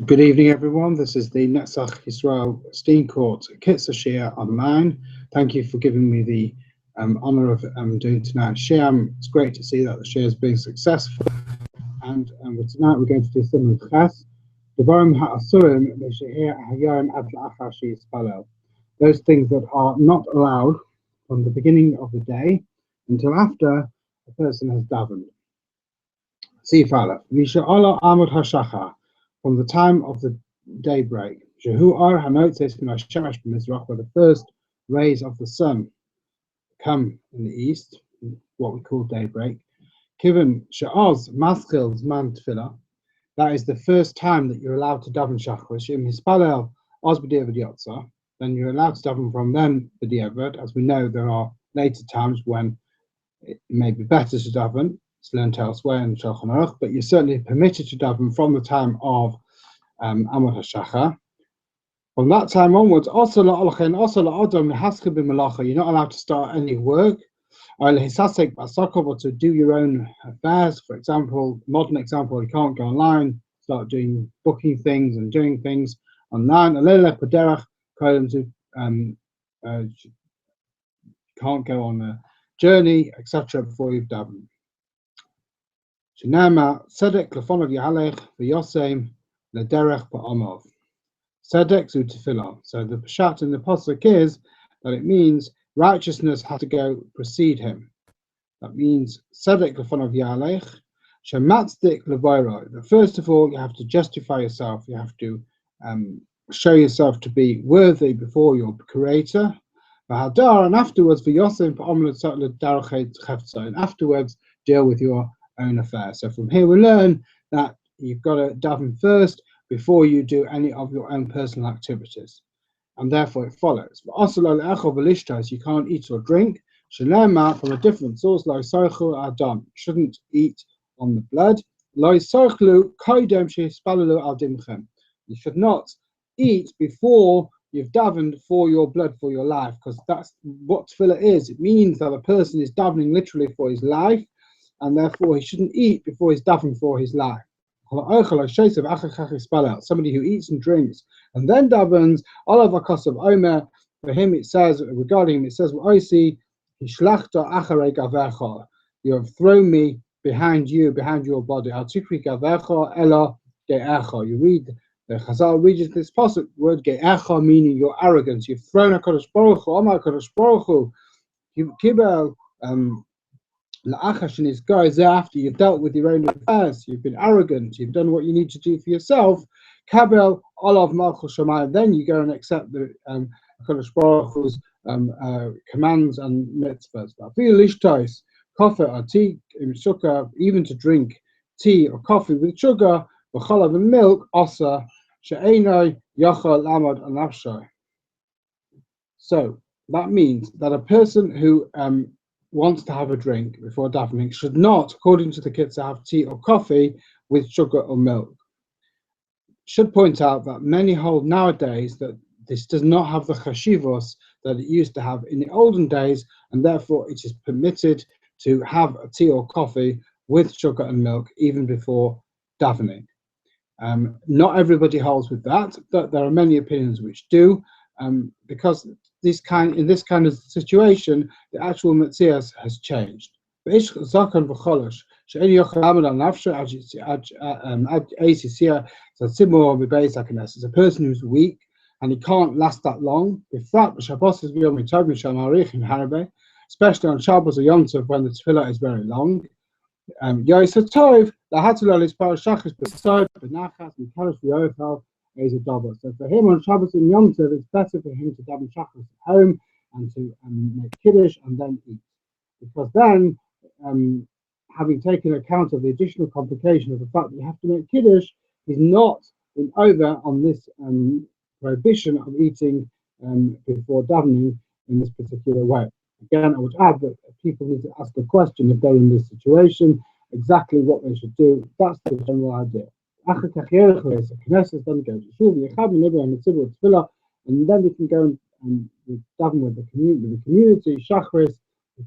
Good evening, everyone. This is the Netzach Israel Steam Court Kitzur Shir online. Thank you for giving me the honor of doing tonight's shir. It's great to see that the shir is being successful. And tonight we're going to do Siman Ches. Those things that are not allowed from the beginning of the day until after a person has davened. Sif Aleph. V'she'ala amud hashachar, from the time of the daybreak. Shehu ar hanotzes min hashemesh b'mizrach, where the first rays of the sun come in the east, what we call daybreak. Kiven she'oz maschil zman tefillah, that is the first time that you're allowed to daven shachar. She'im hispalel oz b'diavad yotza, then you're allowed to daven from then b'diavad. As we know, there are later times when it may be better to daven. It's learned elsewhere in Shulchan Aruch, but you're certainly permitted to daven from the time of Amud HaShachar. From that time onwards, you're not allowed to start any work, or to do your own affairs. For example, modern example, you can't go online, start doing booking things and doing things online. Can't go on a journey, etc. before you've davened. Shenama Sedek lefonav Yahalech v'Yosem lederech ba'amov. Sedek zu tefillah. So the pshat in the pasuk is that it means righteousness has to go precede him. That means Sedek lefonav Yahalech shematzdik levoiro. That first of all you have to justify yourself. You have to show yourself to be worthy before your Creator. And afterwards v'Yosem ba'amov lederech chefza. And afterwards deal with your own affair. So from here we learn that you've got to daven first before you do any of your own personal activities, and therefore it follows. You can't eat or drink. From a different source, you shouldn't eat on the blood. You should not eat before you've davened for your blood, for your life, because that's what tefillah is. It means that a person is davening literally for his life, and therefore he shouldn't eat before he's davening for his life. Somebody who eats and drinks and then davens, for him it says, regarding him, it says, you have thrown me behind you, behind your body. You read the Chazal reads this pasuk, word ge'echa, meaning your arrogance. You've thrown a Kadosh Baruch Hu, Omar Kadosh Baruch Hu, Kibel, La'achash, and his guys, after you've dealt with your own affairs, you've been arrogant, you've done what you need to do for yourself. Kabel olav malchus shamayim, then you go and accept the Kadosh Baruch Hu's commands and mitzvahs. Coffee or tea, sugar, even to drink tea or coffee with sugar, chalav and milk, osa she'enoi yachal lamad anavshay. So that means that a person who wants to have a drink before davening should not, according to the Kitzur, have tea or coffee with sugar or milk. Should point out that many hold nowadays that this does not have the chashivos that it used to have in the olden days, and therefore it is permitted to have a tea or coffee with sugar and milk even before davening. Not everybody holds with that, but there are many opinions which do, because in this kind of situation, the actual metzias has changed. It's a person who's weak and he can't last that long. Especially on Shabbos or Yom Tov when the tefillah is very long. So for him on Shabbos and Yom Tov, it's better for him to daven shachris at home and to make kiddush and then eat, because then, having taken account of the additional complication of the fact that you have to make kiddush, is not been over on this prohibition of eating before davening in this particular way. Again, I would add that people need to ask a question if they're in this situation, exactly what they should do. That's the general idea. And then we can go and daven with the community, shachris.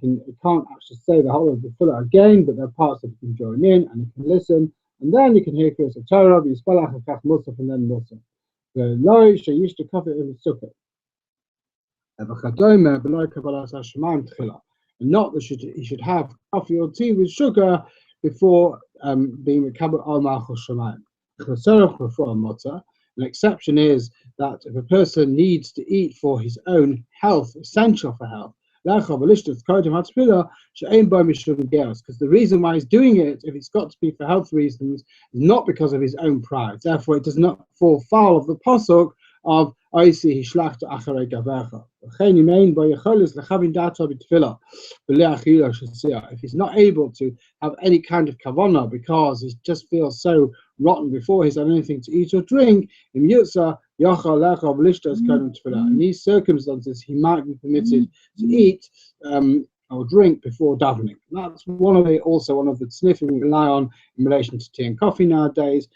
You can't actually say the whole of the tefillah again, but there are parts that you can join in and you can listen, and then you can hear Kriyas Torah, Yisbalach, and Kach Musaf, and then Musaf. The loy she used to cover in the sukkah. And not that he should have coffee or tea with sugar before being Mekabel al Malchus Shemayim. An exception is that if a person needs to eat for his own health, essential for health, because the reason why he's doing it, if it's got to be for health reasons, is not because of his own pride. Therefore, it does not fall foul of the pasuk of Oisi Hishlachta Acharei Gavecha. If he's not able to have any kind of kavanah because he just feels so rotten before he's had anything to eat or drink, in these circumstances he might be permitted to eat or drink before davening. That's one of the sniffing we rely on in relation to tea and coffee nowadays.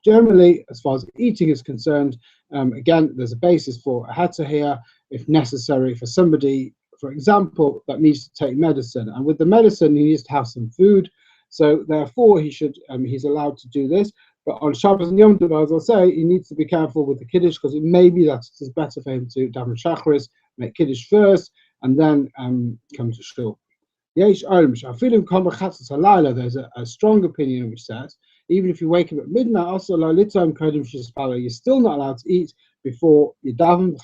Generally, as far as eating is concerned, again, there's a basis for a heter here, if necessary, for somebody, for example, that needs to take medicine. And with the medicine, he needs to have some food. So therefore, he's allowed to do this. But on Shabbos and Yom Tov, as I say, he needs to be careful with the Kiddush, because it may be that it is better for him to daven Shacharis, make Kiddush first, and then come to Shul. There's a strong opinion which says, even if you wake up at midnight, also you're still not allowed to eat before you daven.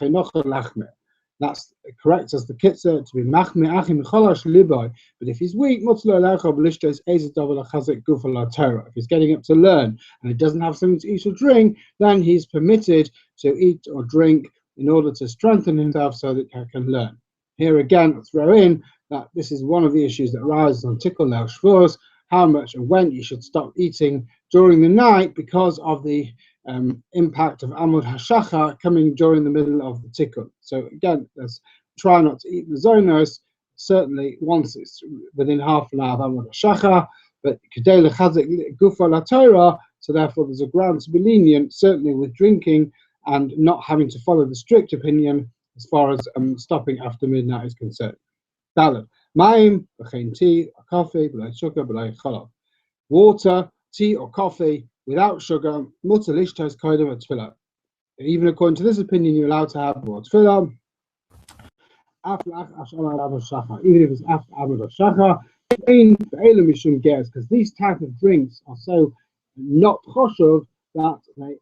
That's correct as the Kitzur, to be machme achim cholash liboy. But if he's weak, if he's getting up to learn and he doesn't have something to eat or drink, then he's permitted to eat or drink in order to strengthen himself so that he can learn. Here again, I'll throw in that this is one of the issues that arises on Tikkun Leil Shavuos, how much and when you should stop eating during the night because of the impact of Amud HaShachar coming during the middle of the Tikkun. So again, let's try not to eat the zonos, certainly once it's within half an hour of Amud HaShachar, but Kedei Lechazik Gufa LaTorah, so therefore there's a ground to be lenient, certainly with drinking and not having to follow the strict opinion as far as stopping after midnight is concerned. Dalet. Mayim, b'chein tea, or coffee, b'lay sugar, b'lay chalav. Water, tea, or coffee without sugar, mutar lishtos kodim tefillah. Even according to this opinion, you're allowed to have more tefillah. Even if it's after Amud HaShachar, because these type of drinks are so not choshev that they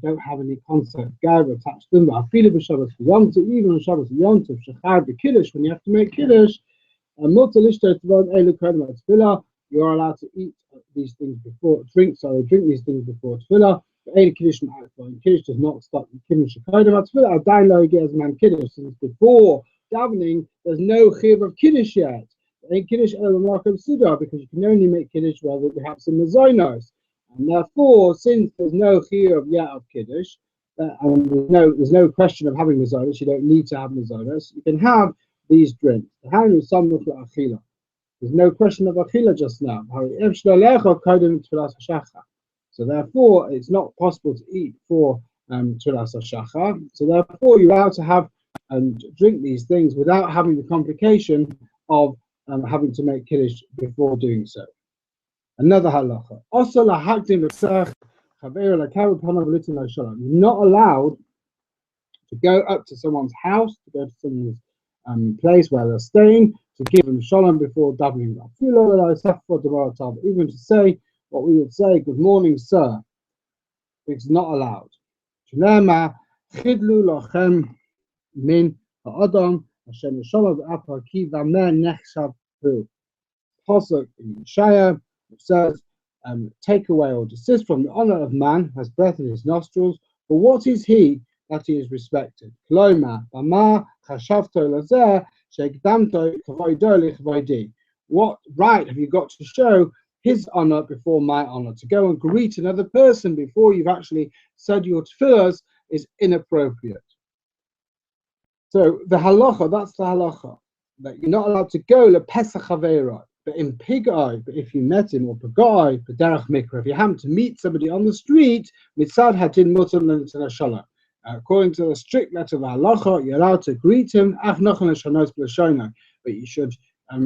don't have any concept gab attached to them. But I feel it with Shabbos Yom Tov, even on Shabbos Yom Tov, shechar b'kiddush, when you have to make kiddush, you're allowed to eat these things before drink these things before tefillah. Kiddush does not stop the kiddush. Since before davening, there's no chiyuv of kiddush yet. Kiddush because you can only make kiddush whether perhaps in the zonos. And therefore, since there's no chiyuv yet of kiddush, and there's no question of having mazonos, you don't need to have mazonos, you can have these drinks. There's no question of achila just now. So therefore, it's not possible to eat for Tfilas HaShachar. So therefore, you're allowed to have and drink these things without having the complication of having to make kiddush before doing so. Another halacha. You're not allowed to go up to someone's house, to go to someone's place where they're staying, to give them shalom before davening. Even to say what we would say, good morning, sir. It's not allowed. Pasuk in Yeshaya, it says, take away or desist from the honor of man who has breath in his nostrils, for what is he that he is respected? What right have you got to show his honor before my honor? To go and greet another person before you've actually said your tefillahs is inappropriate. So the halacha, that's the halacha, that you're not allowed to go lepesach haveira. But in pigai, but if you met him, or pagai, b'derech mikra, if you happen to meet somebody on the street, mitzad hadin mutar l'nashala. According to the strict letter of halacha, you're allowed to greet him, but you should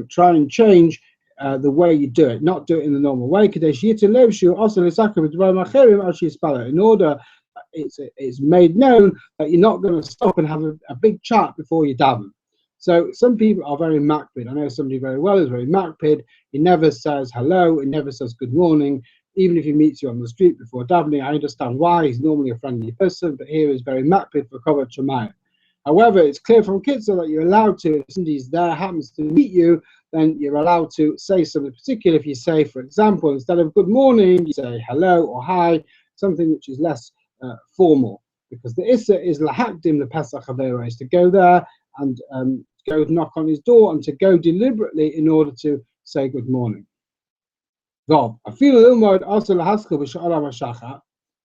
try and change the way you do it, not do it in the normal way. In order, it's made known that you're not going to stop and have a big chat before you daven. So some people are very makpid. I know somebody very well is very makpid. He never says hello. He never says good morning. Even if he meets you on the street before davening, I understand why. He's normally a friendly person, but here he's very makpid for kavod shamayim. However, it's clear from Kitzur that you're allowed to, if somebody's there, happens to meet you, then you're allowed to say something particular. If you say, for example, instead of good morning, you say hello or hi, something which is less formal. Because the Issa is lahakdim, the Pesach Havera, is to go there and go knock on his door and to go deliberately in order to say good morning. You're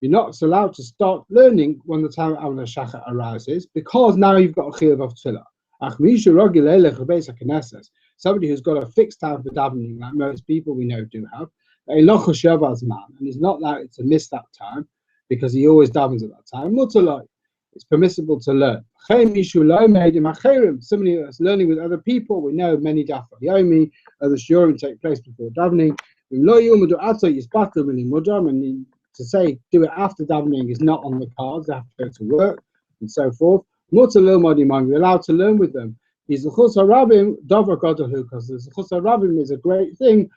not allowed to start learning when the time of Avodah Shachar arises, because now you've got a chiyuv of tefillah. Somebody who's got a fixed time for davening, like most people we know do have, and he's not likely to miss that time because he always davens at that time. It's permissible to learn. Somebody that's learning with other people, we know many daf yomi, other shiurim take place before davening. And to say do it after davening is not on the cards. They have to go to work and so forth. We're allowed to learn with them. Because the Chutz HaRabim is a great thing.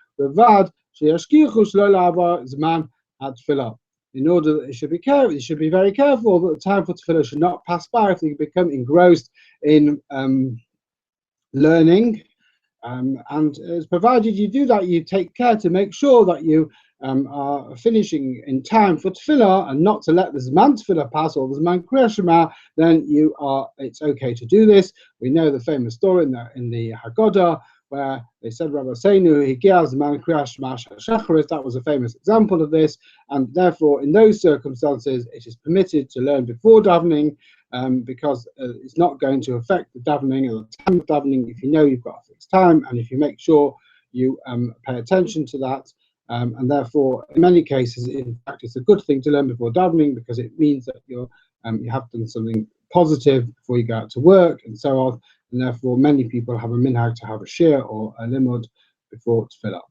In order that it should be careful, you should be very careful that the time for tefillah should not pass by if you become engrossed in learning. And as provided you do that, you take care to make sure that you are finishing in time for tefillah and not to let the Zman tefillah pass or the Zman Kriyas Shema, then it's okay to do this. We know the famous story in the Haggadah where they said Rabbi Seinu Higiaz Zman Kriyas Shema Shacharis. That was a famous example of this, and therefore in those circumstances it is permitted to learn before davening, because it's not going to affect the davening or the time of davening if you know you've got a fixed time, and if you make sure you pay attention to that. And therefore, in many cases, in fact, it's a good thing to learn before davening because it means that you have done something positive before you go out to work and so on. And therefore, many people have a minhag to have a shir or a limud before tefillah.